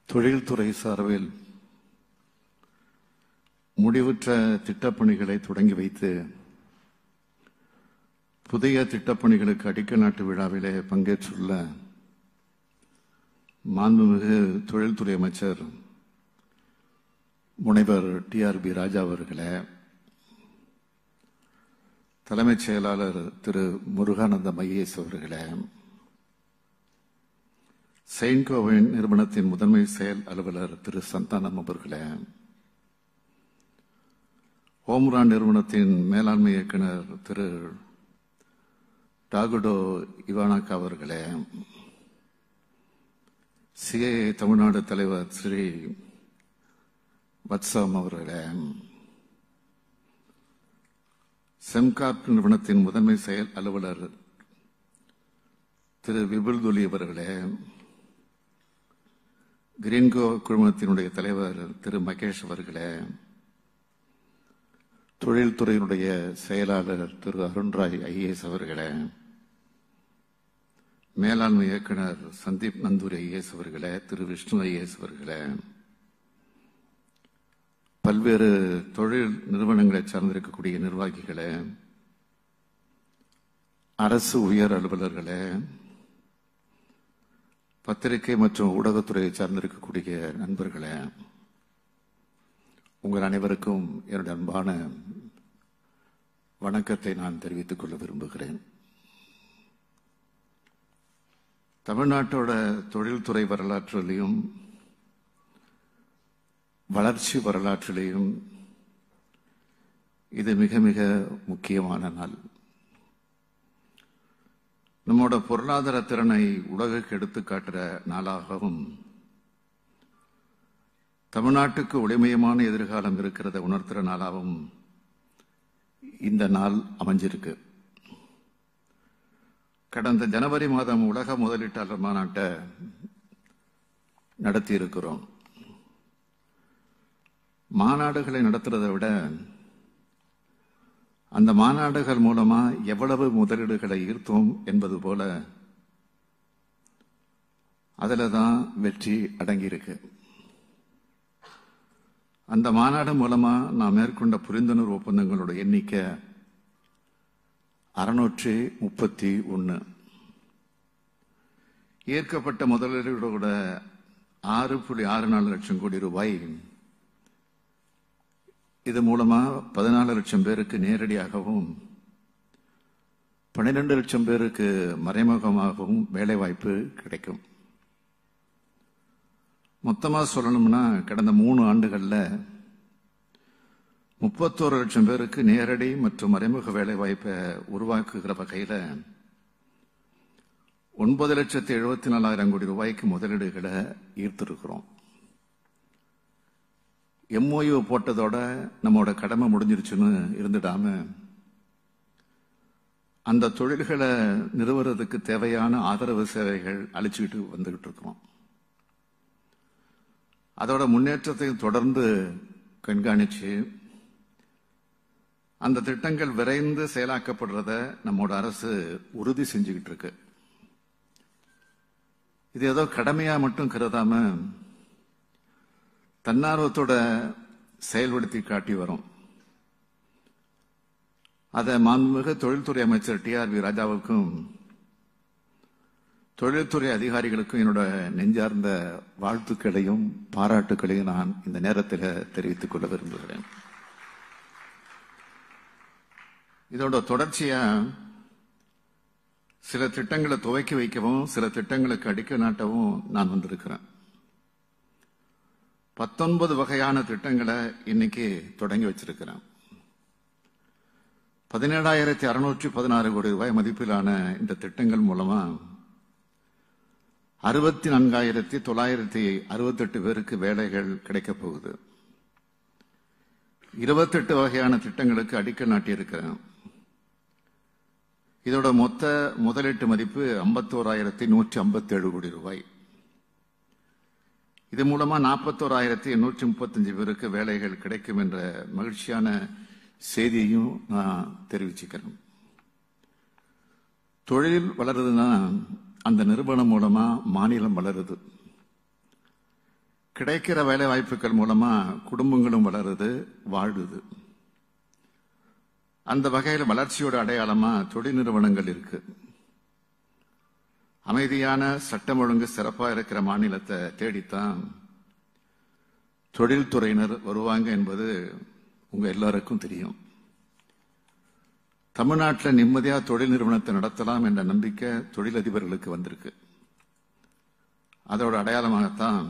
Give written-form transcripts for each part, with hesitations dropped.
தொழில்துறை சார்பில் முடிவுற்ற திட்டப்பணிகளை தொடங்கி வைத்து புதிய திட்டப்பணிகளுக்கு அடிக்கல் நாட்டு விழாவிலே பங்கேற்றுள்ள மாண்புமிகு தொழில்துறை அமைச்சர் முனைவர் டிஆர்பி ராஜா அவர்களே, தலைமைச் செயலாளர் திரு முருகானந்தம் ஐஏஎஸ் அவர்களே, செயின்கோவின் நிறுவனத்தின் முதன்மை செயல் அலுவலர் திரு சந்தானம் அவர்களே, ஓம்ரான் நிறுவனத்தின் மேலாண்மை இயக்குநர் திரு டாகுடோ இவானாக்கா அவர்களே, சிஐஏ தமிழ்நாடு தலைவர் ஸ்ரீ வத்சம் அவர்களே, செம்கார்ப் நிறுவனத்தின் முதன்மை செயல் அலுவலர் திரு விபுல்துலி அவர்களே, கிரீன்கோ குழுமத்தினுடைய தலைவர் திரு மகேஷ் அவர்களே, தொழில்துறையினுடைய செயலாளர் திரு அருண்ராய் ஐஏஎஸ் அவர்களே, மேலாண்மை இயக்குநர் சந்தீப் நந்தூரி ஐஏஎஸ் அவர்களே, திரு விஷ்ணு ஐஏஎஸ் அவர்களே, பல்வேறு தொழில் நிறுவனங்களை சார்ந்திருக்கக்கூடிய நிர்வாகிகளே, அரசு உயர் அலுவலர்களே, பத்திரிகை மற்றும் ஊடகத்துறையை சார்ந்திருக்கக்கூடிய நண்பர்களே, உங்கள் அனைவருக்கும் என்னுடைய அன்பான வணக்கத்தை நான் தெரிவித்துக் கொள்ள விரும்புகிறேன். தமிழ்நாட்டோட தொழில்துறை வரலாற்றிலையும் வளர்ச்சி வரலாற்றிலேயும் இது மிக மிக முக்கியமான நாள். நம்மோட பொருளாதார திறனை உலகுக்கு எடுத்து காட்டுற நாளாகவும், தமிழ்நாட்டுக்கு ஒளிமயமான எதிர்காலம் இருக்கிறத உணர்த்துற நாளாகவும் இந்த நாள் அமைஞ்சிருக்கு. கடந்த ஜனவரி மாதம் உலக முதலீட்டாளர் மாநாட்டை நடத்தி இருக்கிறோம். மாநாடுகளை நடத்துறதை விட அந்த மாநாடுகள் மூலமா எவ்வளவு முதலீடுகளை ஈர்த்தோம் என்பது போல அதுல தான் வெற்றி அடங்கியிருக்கு. அந்த மாநாடு மூலமா நாம் மேற்கொண்ட புரிந்துணர்வு ஒப்பந்தங்களோட எண்ணிக்கை 631. ஈர்க்கப்பட்ட முதலீடுகளோட 6.64 லட்சம் கோடி ரூபாய். இது மூலமா 14 லட்சம் பேருக்கு நேரடியாகவும் 12 லட்சம் பேருக்கு மறைமுகமாகவும் வேலைவாய்ப்பு கிடைக்கும். மொத்தமா சொல்லணும்னா கடந்த 3 ஆண்டுகள்ல 31 லட்சம் பேருக்கு நேரடி மற்றும் மறைமுக வேலைவாய்ப்பை உருவாக்குகிற வகையில 9,74,000 கோடி ரூபாய்க்கு முதலீடுகளை ஈர்த்திருக்கிறோம். எம்ஓயு போட்டதோட நம்மோட கடமை முடிஞ்சிருச்சுன்னு இருந்துடாம அந்த தொழில்களை நிறுவுறதுக்கு தேவையான ஆதரவு சேவைகள் அளிச்சுக்கிட்டு வந்துகிட்டு இருக்கிறோம். அதோட முன்னேற்றத்தை தொடர்ந்து கண்காணிச்சு அந்த திட்டங்கள் விரைந்து செயலாக்கப்படுறத நம்மோட அரசு உறுதி செஞ்சுக்கிட்டு இருக்கு. இது ஏதோ கடமையா மட்டும் கருதாம தன்னார்வத்தோட செயல்படுத்தி காட்டி வரும். அதை மாண்புமிகு தொழில்துறை அமைச்சர் டிஆர்பி ராஜாவுக்கும் தொழில்துறை அதிகாரிகளுக்கும் என்னோட நெஞ்சார்ந்த வாழ்த்துக்களையும் பாராட்டுக்களையும் நான் இந்த நேரத்தில் தெரிவித்துக் கொள்ள விரும்புகிறேன். இதோட தொடர்ச்சியா சில திட்டங்களை துவக்கி வைக்கவும் சில திட்டங்களுக்கு அடிக்கல் நாட்டவும் நான் வந்திருக்கிறேன். 19 வகையான திட்டங்களை இன்னைக்கு தொடங்கி வச்சிருக்கிறேன். 17,616 கோடி ரூபாய் மதிப்பிலான இந்த திட்டங்கள் மூலமா 64,968 பேருக்கு வேலைகள் கிடைக்கப் போகுது. 28 வகையான திட்டங்களுக்கு அடிக்கல் நாட்டியிருக்கிறேன். இதோட மொத்த முதலீட்டு மதிப்பு 51,157 கோடி ரூபாய். இது மூலமா 41,835 பேருக்கு வேலைகள் கிடைக்கும் என்ற மகிழ்ச்சியான செய்தியையும் நான் தெரிவிச்சுக்கிறேன். தொழில் வளருதுன்னா அந்த நிறுவனம் மூலமா மாநிலம் வளருது. கிடைக்கிற வேலை வாய்ப்புகள் மூலமா குடும்பங்களும் வளருது, வாழுது. அந்த வகையில் வளர்ச்சியோட அடையாளமா தொழில் நிறுவனங்கள் இருக்கு. அமைதியான சட்டம் ஒழுங்கு சிறப்பா இருக்கிற மாநிலத்தை தேடித்தான் தொழில்துறையினர் வருவாங்க என்பது உங்க எல்லாருக்கும் தெரியும். தமிழ்நாட்டில் நிம்மதியா தொழில் நிறுவனத்தை நடத்தலாம் என்ற நம்பிக்கை தொழிலதிபர்களுக்கு வந்திருக்கு. அதோட அடையாளமாகத்தான்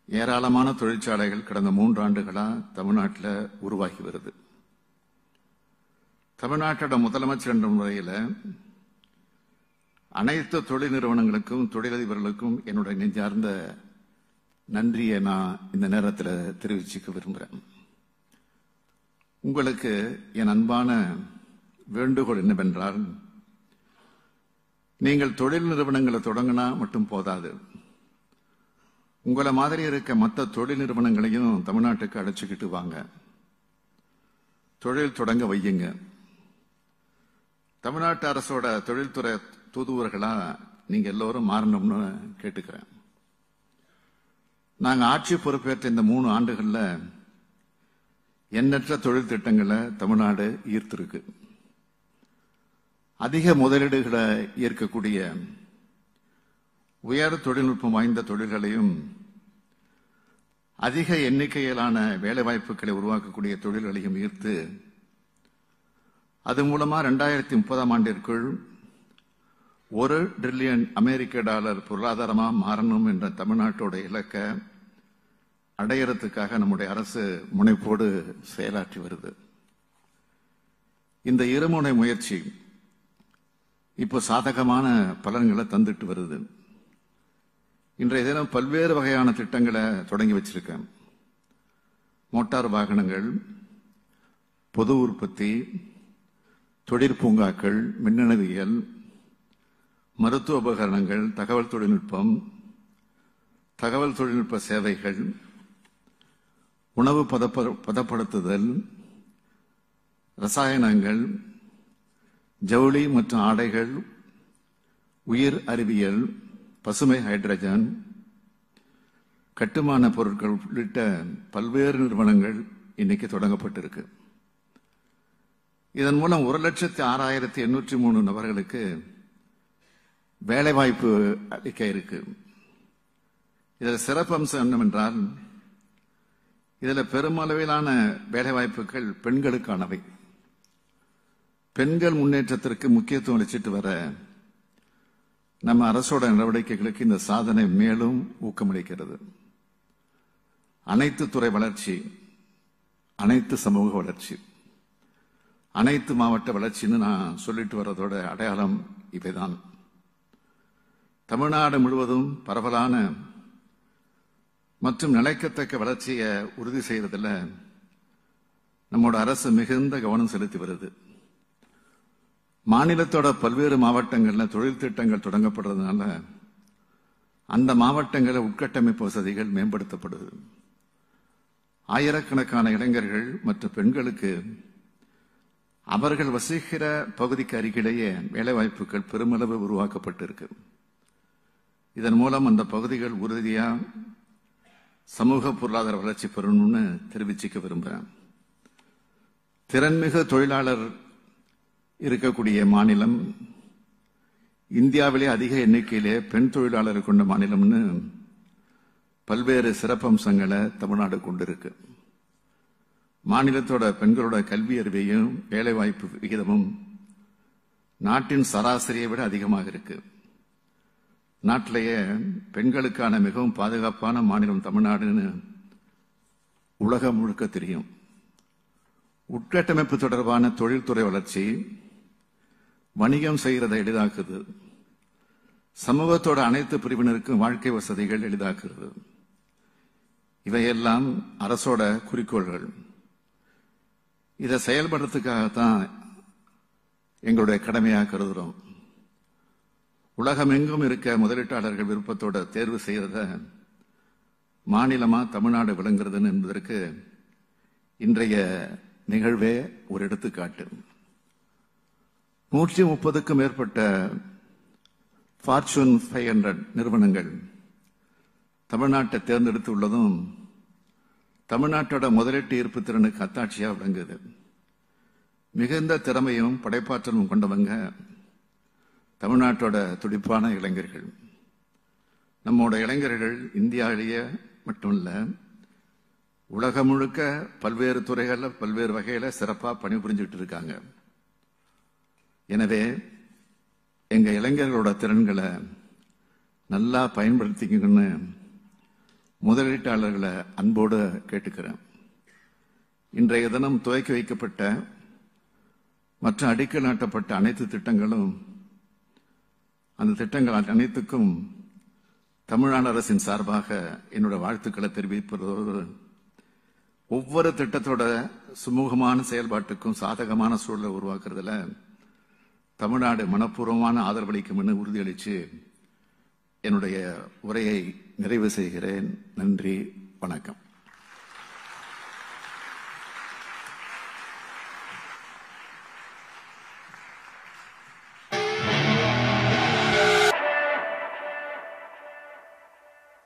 ஏராளமான தொழிற்சாலைகள் கடந்த 3 ஆண்டுகளா தமிழ்நாட்டில் உருவாகி வருது. தமிழ்நாட்டோட முதலமைச்சர் என்ற முறையில் அனைத்து தொழில் நிறுவனங்களுக்கும் தொழிலதிபர்களுக்கும் என்னுடைய நெஞ்சார்ந்த நன்றியை நான் இந்த நேரத்தில் தெரிவிச்சுக்க விரும்புகிறேன். உங்களுக்கு என் அன்பான வேண்டுகோள் என்னவென்றால், நீங்கள் தொழில் நிறுவனங்களை தொடங்கினா மட்டும் போதாது, உங்களை மாதிரி இருக்க மற்ற தொழில் நிறுவனங்களையும் தமிழ்நாட்டுக்கு அழைச்சிக்கிட்டு வாங்க, தொழில் தொடங்க வையுங்க. தமிழ்நாட்டு அரசோட தொழில்துறை தூதுவர்களா நீங்க எல்லோரும் மாறணும்னு கேட்டுக்கிறேன். நாங்க ஆட்சி பொறுப்பேற்ற இந்த 3 ஆண்டுகள்ல எண்ணற்ற தொழில் திட்டங்களை தமிழ்நாடு ஈர்த்திருக்கு. அதிக முதலீடுகளை ஈர்க்கக்கூடிய உயர் தொழில்நுட்பம் வாய்ந்த தொழில்களையும் அதிக எண்ணிக்கையிலான வேலைவாய்ப்புகளை உருவாக்கக்கூடிய தொழில்களையும் ஈர்த்து அது மூலமா 2030ஆம் ஆண்டிற்குள் $1 டிரில்லியன் அமெரிக்க பொருளாதாரமா மாறணும் என்ற தமிழ்நாட்டோட இலக்கை அடையறதுக்காக நம்முடைய அரசு முனைப்போடு செயலாற்றி வருது. இந்த இருமுனை முயற்சி இப்போ சாதகமான பலன்களை தந்துட்டு வருது. இன்றைய தினம் பல்வேறு வகையான திட்டங்களை தொடங்கி வச்சிருக்கேன். மோட்டார் வாகனங்கள், பொது உற்பத்தி, தொழிற்பூங்காக்கள், மின்னணுவியல், மருத்துவ உபகரணங்கள், தகவல் தொழில்நுட்பம், தகவல் தொழில்நுட்ப சேவைகள், உணவு பதப்படுத்துதல், ரசாயனங்கள், ஜவுளி மற்றும் ஆடைகள், உயிர் அறிவியல், பசுமை ஹைட்ரஜன், கட்டுமான பொருட்கள் உள்ளிட்ட பல்வேறு நிறுவனங்கள் இன்னைக்கு தொடங்கப்பட்டிருக்கு. இதன் மூலம் 1,06,803 நபர்களுக்கு வேலைவாய்ப்பு அளிக்க இருக்கு. இதில் சிறப்பம்சம் என்னவென்றால், இதில் பெருமளவிலான வேலைவாய்ப்புகள் பெண்களுக்கானவை. பெண்கள் முன்னேற்றத்திற்கு முக்கியத்துவம் அளிச்சிட்டு வர நம்ம அரசோட நடவடிக்கைகளுக்கு இந்த சாதனை மேலும் ஊக்கமளிக்கிறது. அனைத்து துறை வளர்ச்சி, அனைத்து சமூக வளர்ச்சி, அனைத்து மாவட்ட வளர்ச்சின்னு நான் சொல்லிட்டு வர்றதோட அடையாளம் இவைதான். தமிழ்நாடு முழுவதும் பரவலான மற்றும் நிலைக்கத்தக்க வளர்ச்சியை உறுதி செய்யறதுல நம்மோட அரசு மிகுந்த கவனம் செலுத்தி வருது. மாநிலத்தோட பல்வேறு மாவட்டங்கள்ல தொழில் திட்டங்கள் தொடங்கப்படுறதுனால அந்த மாவட்டங்களில் உட்கட்டமைப்பு வசதிகள் மேம்படுத்தப்படுது. ஆயிரக்கணக்கான இளைஞர்கள் மற்றும் பெண்களுக்கு அவர்கள் வசிக்கிற பகுதிக்கு அருகிலேயே வேலைவாய்ப்புகள் பெருமளவு உருவாக்கப்பட்டிருக்கு. இதன் மூலம் அந்த பகுதிகள் உறுதியா சமூக பொருளாதார வளர்ச்சி பெறணும்னு தெரிவிச்சுக்க விரும்புகிறேன். திறன்மிகு தொழிலாளர் இருக்கக்கூடிய மாநிலம், இந்தியாவிலே அதிக எண்ணிக்கையிலே பெண் தொழிலாளர் கொண்ட மாநிலம்னு பல்வேறு சிறப்பம்சங்களை தமிழ்நாடு கொண்டிருக்கு. மாநிலத்தோட பெண்களோட கல்வி அறிவையும் வேலைவாய்ப்பு விகிதமும் நாட்டின் சராசரியை விட அதிகமாக இருக்கு. நாட்டிலேயே பெண்களுக்கான மிகவும் பாதுகாப்பான மாநிலம் தமிழ்நாடுன்னு உலகம் முழுக்க தெரியும். உட்கட்டமைப்பு தொடர்பான தொழில்துறை வளர்ச்சி வணிகம் செய்கிறதை எளிதாக்குது. சமூகத்தோட அனைத்து பிரிவினருக்கும் வாழ்க்கை வசதிகள் எளிதாக்குறது. இவையெல்லாம் அரசோட குறிக்கோள்கள். இதை செயல்படுறதுக்காகத்தான் எங்களுடைய கடமையாக கருதுகிறோம். உலகமெங்கும் இருக்க முதலீட்டாளர்கள் விருப்பத்தோட தேர்வு செய்யறத மாநிலமா தமிழ்நாடு விளங்குறதுன்னு என்பதற்கு இன்றைய நிகழ்வே ஒரு எடுத்துக்காட்டு. 130க்கும் மேற்பட்ட ஃபார்ச்சூன் 500 நிறுவனங்கள் தமிழ்நாட்டை தேர்ந்தெடுத்து உள்ளதும் தமிழ்நாட்டோட முதலீட்டு ஈர்ப்பு திறனுக்கு அத்தாட்சியா விளங்குது. மிகுந்த திறமையும் படைப்பாற்றலும் கொண்டவங்க தமிழ்நாட்டோட துடிப்பான இளைஞர்கள். நம்மோட இளைஞர்கள் இந்தியாவிலேயே மட்டுமல்ல, உலகம் முழுக்க பல்வேறு துறைகள்ல பல்வேறு வகையில சிறப்பா பணிபுரிஞ்சுட்டு இருக்காங்க. எனவே எங்க இளைஞர்களோட திறன்களை நல்லா பயன்படுத்திக்கணும்னு முதலீட்டாளர்களை அன்போடு கேட்டுக்கிறேன். இன்றைய தினம் துவக்கி வைக்கப்பட்ட மற்ற அடிக்கல் நாட்டப்பட்ட அனைத்து திட்டங்களும், அந்த திட்டங்கள் அனைத்துக்கும் தமிழ்நாடு அரசின் சார்பாக என்னோட வாழ்த்துக்களை தெரிவிப்பதோடு, ஒவ்வொரு திட்டத்தோட சுமூகமான செயல்பாட்டுக்கும் சாதகமான சூழலை உருவாக்குறதுல தமிழ்நாடு மனப்பூர்வமான ஆதரவளிக்கும் என்று உறுதியளித்து என்னுடைய உரையை நிறைவு செய்கிறேன். நன்றி, வணக்கம்.